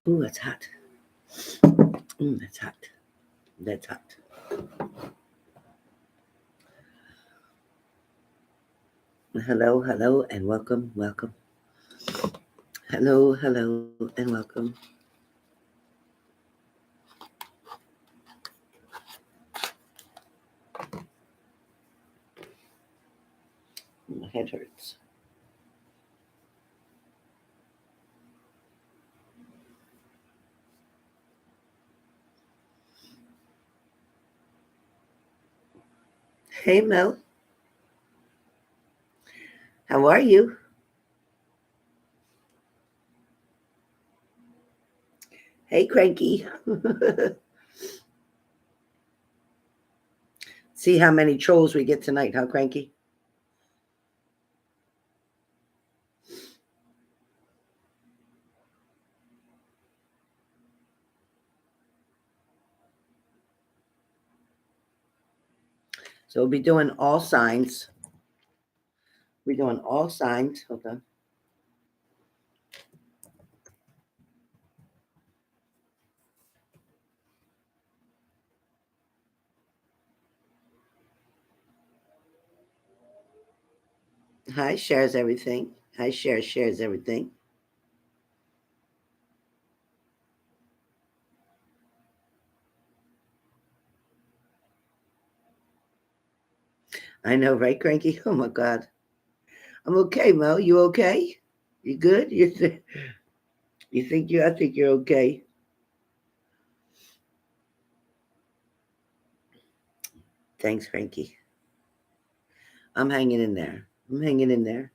Ooh, that's hot. That's hot. That's hot. Hello, hello, and welcome, welcome. Hello, hello, and welcome. My head hurts. Hey, Mel. How are you? Hey, Cranky. See how many trolls we get tonight, huh, Cranky? So we'll be doing all signs. We're doing all signs. Hold on. Hi, shares everything. Hi, shares everything. I know, right, Cranky? Oh my God. I'm okay, Mel. You okay? You good? You think you? I think you're okay. Thanks, Frankie. I'm hanging in there. I'm hanging in there.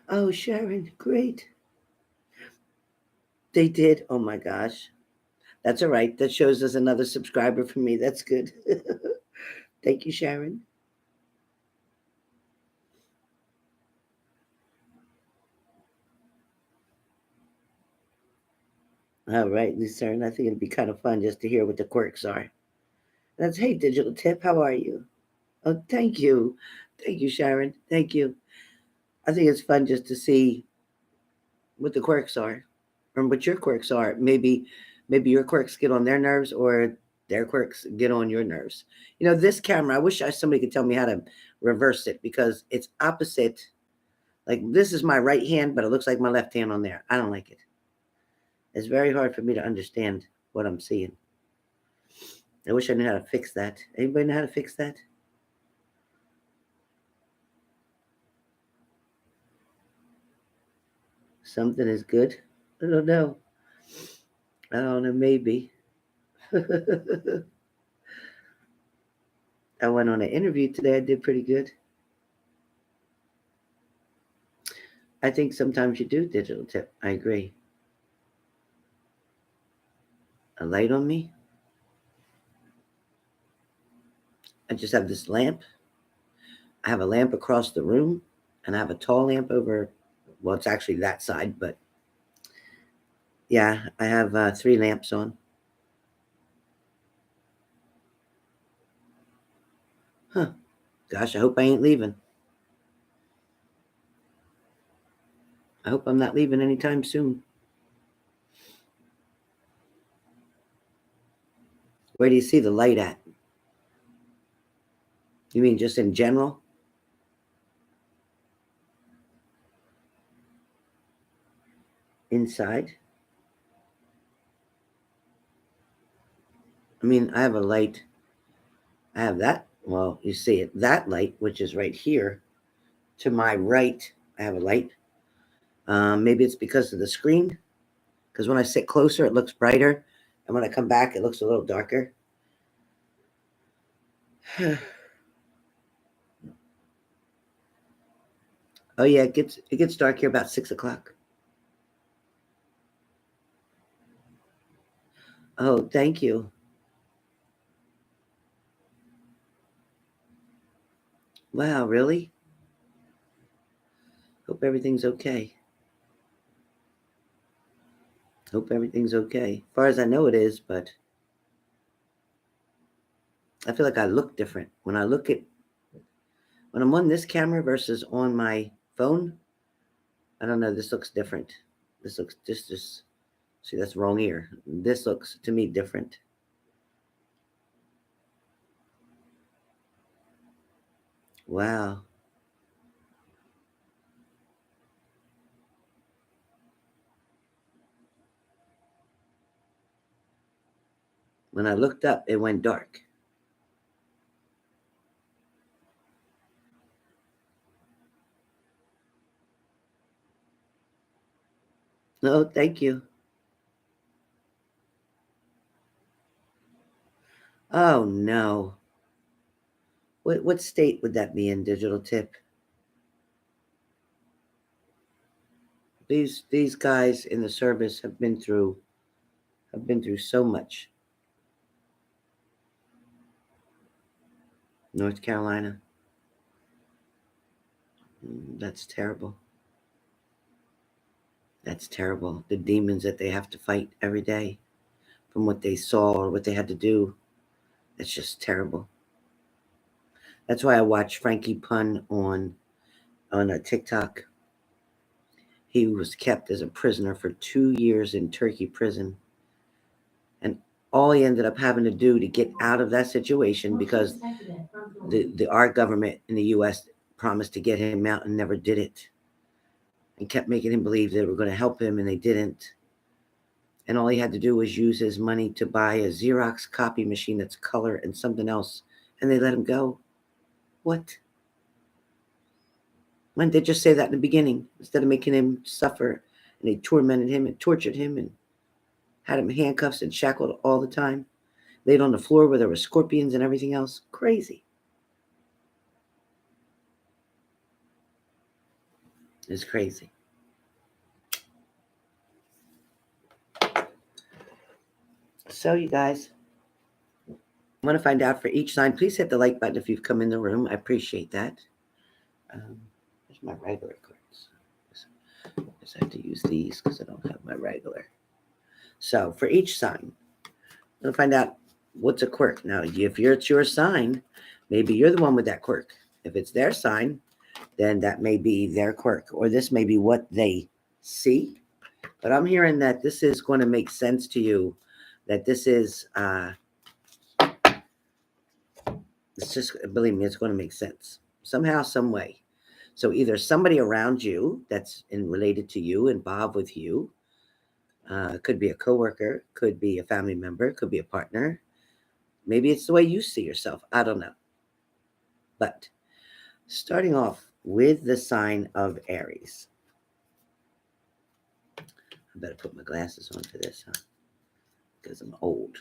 Oh, Sharon, great. They did. Oh my gosh. That's all right. That shows us another subscriber for me. That's good. Thank you, Sharon. All right, Lucerne. I think it'd be kind of fun just to hear what the quirks are. That's hey, digital tip. How are you? Oh, thank you. Thank you, Sharon. Thank you. I think it's fun just to see what the quirks are and what your quirks are. Maybe your quirks get on their nerves or their quirks get on your nerves. This camera, I wish somebody could tell me how to reverse it because it's opposite. Like this is my right hand, but it looks like my left hand on there. I don't like it. It's very hard for me to understand what I'm seeing. I wish I knew how to fix that. Anybody know how to fix that? Something is good. I don't know. I don't know. Maybe. I went on an interview today. I did pretty good. I think sometimes you do digital tip. I agree. A light on me. I just have this lamp. I have a lamp across the room, and I have a tall lamp over. Well, it's actually that side, but yeah, I have three lamps on. Huh. Gosh, I hope I ain't leaving. I hope I'm not leaving anytime soon. Where do you see the light at? You mean just in general? Inside? I mean, I have a light. I have that. Well, you see it. That light, which is right here to my right, I have a light. Maybe it's because of the screen. Because when I sit closer, it looks brighter, and when I come back, it looks a little darker. Oh yeah, it gets dark here about 6 o'clock. Oh, thank you. Wow, really? Hope everything's okay. Hope everything's okay. As far as I know, it is, but I feel like I look different when I look at When I'm on this camera versus on my phone, I don't know, this looks different. This looks just see, that's wrong ear. This looks to me different. Wow. When I looked up, it went dark. No, thank you. Oh no. What state would that be in, digital tip? These guys in the service have been through so much. North Carolina. That's terrible. That's terrible. The demons that they have to fight every day from what they saw or what they had to do. It's just terrible. That's why I watch Frankie Pun on a TikTok. He was kept as a prisoner for 2 years in Turkey prison, and all he ended up having to do to get out of that situation, because our government in the U.S. promised to get him out and never did it, and kept making him believe they were going to help him, and they didn't. And all he had to do was use his money to buy a Xerox copy machine that's color and something else, and they let him go. What? Why didn't they just say that in the beginning instead of making him suffer? And they tormented him and tortured him and had him handcuffs and shackled all the time, laid on the floor where there were scorpions and everything else. Crazy. It's crazy. So, you guys, I want to find out for each sign. Please hit the like button if you've come in the room. I appreciate that. There's my regular cards. I just have to use these because I don't have my regular. So, for each sign, I'm going to find out what's a quirk. Now, if it's your sign, maybe you're the one with that quirk. If it's their sign, then that may be their quirk, or this may be what they see. But I'm hearing that this is going to make sense to you, that this is, it's just, believe me, it's going to make sense somehow, some way. So either somebody around you that's related to you, involved with you, could be a coworker, could be a family member, could be a partner. Maybe it's the way you see yourself. I don't know. But starting off with the sign of Aries. I better put my glasses on for this, huh? Because I'm old.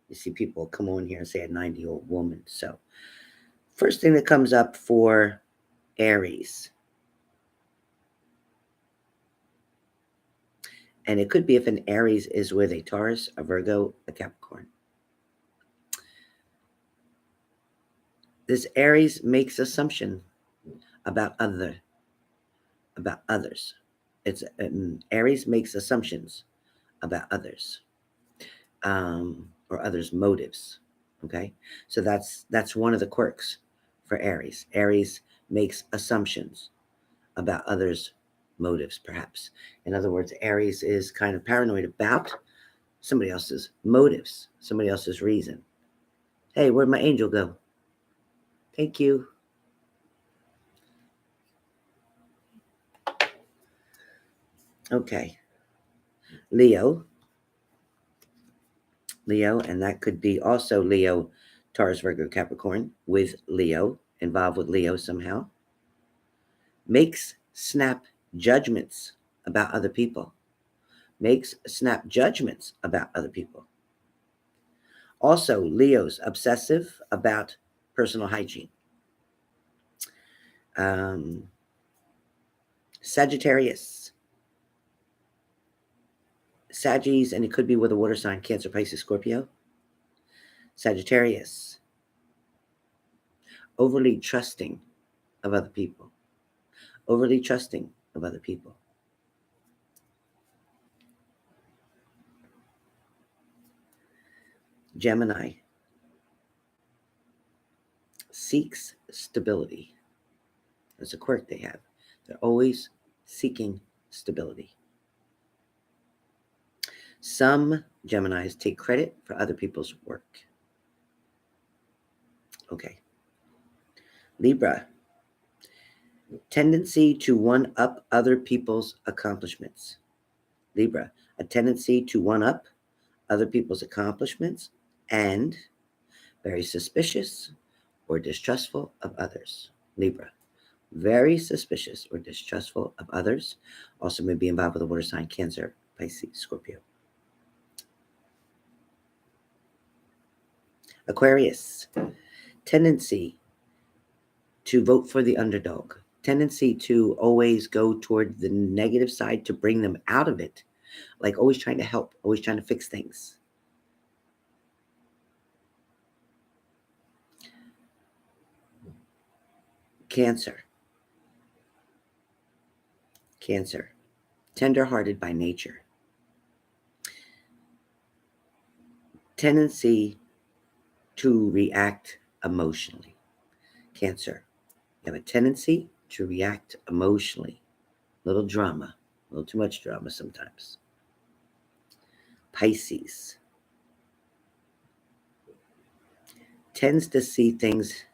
You see people come on here and say a 90-year-old woman. So, first thing that comes up for Aries. And it could be if an Aries is with a Taurus, a Virgo, a Capricorn. This Aries makes assumption about others. It's Aries makes assumptions about others, or others' motives. Okay, so that's one of the quirks for Aries. Aries makes assumptions about others' motives, perhaps. In other words, Aries is kind of paranoid about somebody else's motives, somebody else's reason. Hey, where'd my angel go? Thank you. Okay. Leo, and that could be also Leo, Taurus, Virgo, Capricorn, with Leo, involved with Leo somehow, makes snap judgments about other people. Makes snap judgments about other people. Also, Leo's obsessive about personal hygiene. Sagittarius. Saggies, and it could be with a water sign, Cancer, Pisces, Scorpio. Sagittarius. Overly trusting of other people. Overly trusting of other people. Gemini. seeks stability. That's a quirk they have. They're always seeking stability. Some Geminis take credit for other people's work. Okay. Libra, tendency to one-up other people's accomplishments. Libra, a tendency to one-up other people's accomplishments and very suspicious or distrustful of others. Libra, very suspicious or distrustful of others. Also may be involved with a water sign, Cancer, Pisces, Scorpio. Aquarius, tendency to vote for the underdog, tendency to always go toward the negative side to bring them out of it, like always trying to help, always trying to fix things. Cancer, tender-hearted by nature, tendency to react emotionally. Cancer, you have a tendency to react emotionally. Little drama, a little too much drama sometimes. Pisces, tends to see things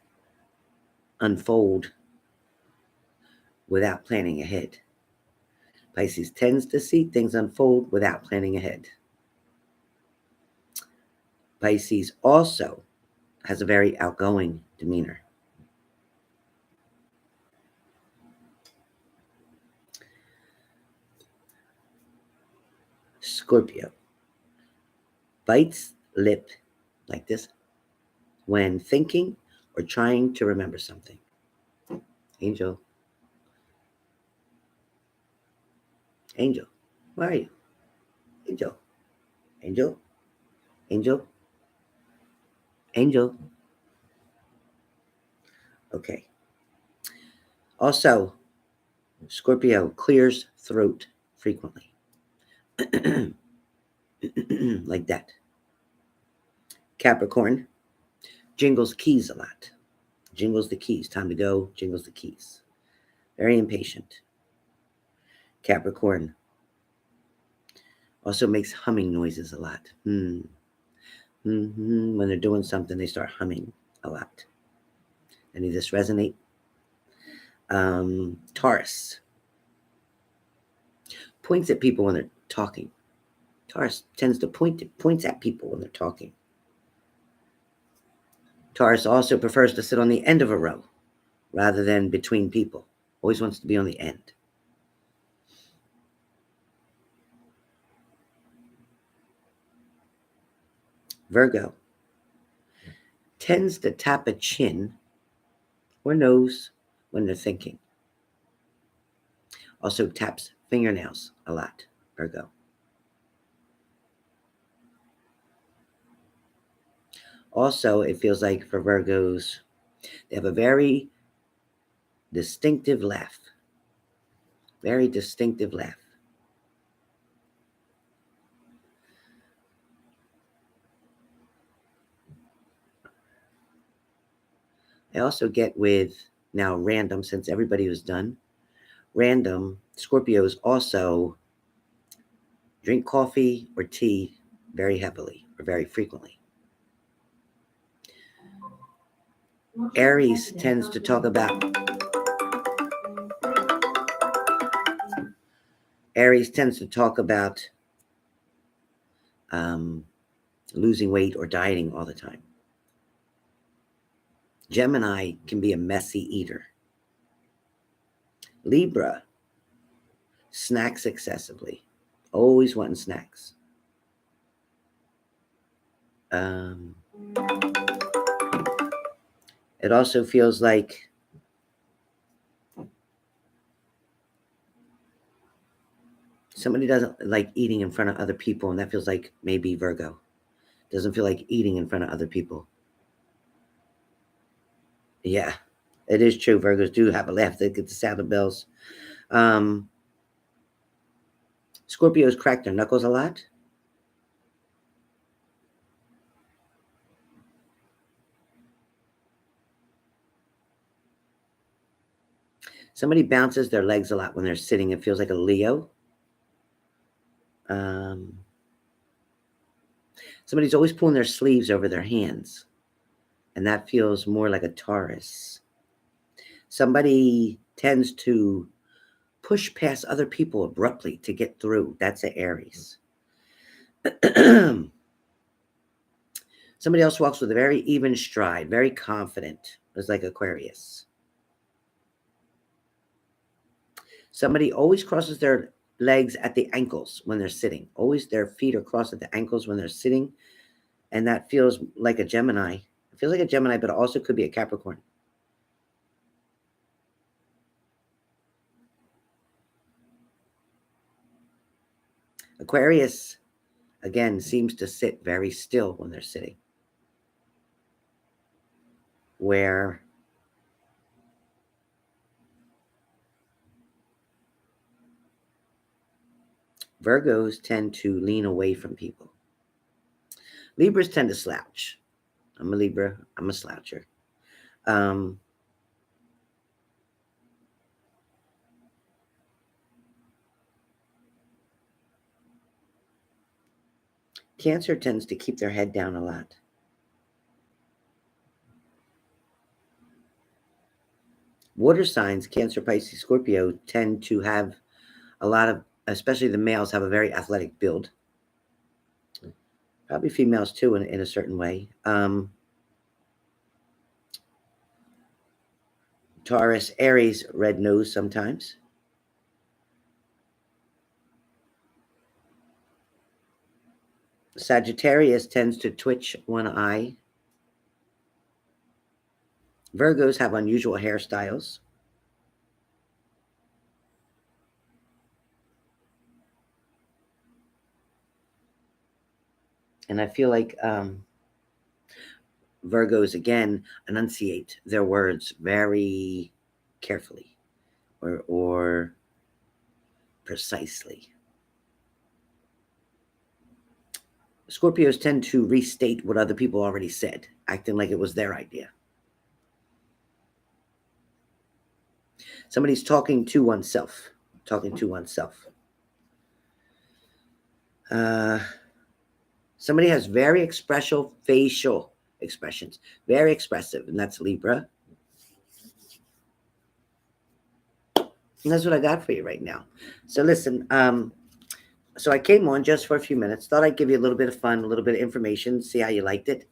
unfold without planning ahead. Pisces tends to see things unfold without planning ahead. Pisces also has a very outgoing demeanor. Scorpio, bites lip like this when thinking or trying to remember something. Angel, where are you? Angel, Angel, Angel, Angel. Okay. Also, Scorpio clears throat frequently. Like that. Capricorn jingles keys a lot. Jingles the keys. Time to go. Jingles the keys. Very impatient. Capricorn also makes humming noises a lot. When they're doing something, they start humming a lot. Any of this resonate? Taurus points at people when they're talking. Taurus tends to points at people when they're talking. Taurus also prefers to sit on the end of a row rather than between people. Always wants to be on the end. Virgo tends to tap a chin or nose when they're thinking. Also taps fingernails a lot, Virgo. Also, it feels like for Virgos, they have a very distinctive laugh. Very distinctive laugh. I also get with, now random, since everybody was done, random, Scorpios also drink coffee or tea very heavily or very frequently. Aries tends to talk about losing weight or dieting all the time. Gemini can be a messy eater. Libra snacks excessively, always wanting snacks. It also feels like somebody doesn't like eating in front of other people, and that feels like maybe Virgo. Doesn't feel like eating in front of other people. Yeah, it is true. Virgos do have a laugh. They get the sound of bells. Scorpios crack their knuckles a lot. Somebody bounces their legs a lot when they're sitting. It feels like a Leo. Somebody's always pulling their sleeves over their hands, and that feels more like a Taurus. Somebody tends to push past other people abruptly to get through. That's an Aries. Somebody else walks with a very even stride, very confident. It's like Aquarius. Somebody always crosses their legs at the ankles when they're sitting. Always their feet are crossed at the ankles when they're sitting. And that feels like a Gemini. It feels like a Gemini, but it also could be a Capricorn. Aquarius, again, seems to sit very still when they're sitting. Where Virgos tend to lean away from people. Libras tend to slouch. I'm a Libra. I'm a sloucher. Cancer tends to keep their head down a lot. Water signs, Cancer, Pisces, Scorpio, tend to have a lot of, especially the males, have a very athletic build. Probably females too, in a certain way. Taurus, Aries, red nose sometimes. Sagittarius tends to twitch one eye. Virgos have unusual hairstyles. And I feel like Virgos, again, enunciate their words very carefully or precisely. Scorpios tend to restate what other people already said, acting like it was their idea. Somebody's talking to oneself. Somebody has very expressive facial expressions, very expressive, and that's Libra. And that's what I got for you right now. So listen, so I came on just for a few minutes. Thought I'd give you a little bit of fun, a little bit of information, see how you liked it.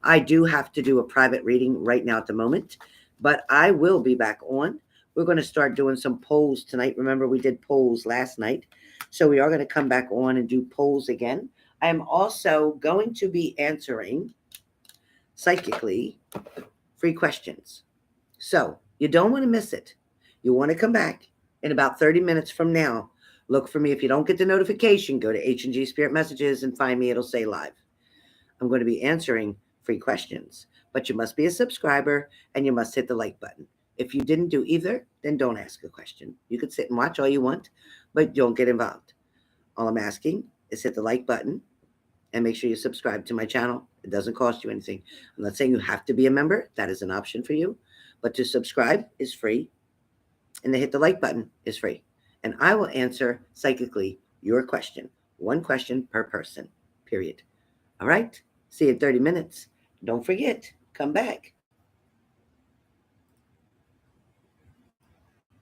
I do have to do a private reading right now at the moment, but I will be back on. We're going to start doing some polls tonight. Remember, we did polls last night. So we are going to come back on and do polls again. I am also going to be answering psychically free questions. So you don't want to miss it. You want to come back in about 30 minutes from now. Look for me. If you don't get the notification, go to H&G Spirit Messages and find me. It'll say live. I'm going to be answering free questions, but you must be a subscriber and you must hit the like button. If you didn't do either, then don't ask a question. You could sit and watch all you want, but don't get involved. All I'm asking is hit the like button and make sure you subscribe to my channel. It doesn't cost you anything. I'm not saying you have to be a member. That is an option for you. But to subscribe is free. And to hit the like button is free. And I will answer psychically your question. One question per person, period. All right? See you in 30 minutes. Don't forget, come back.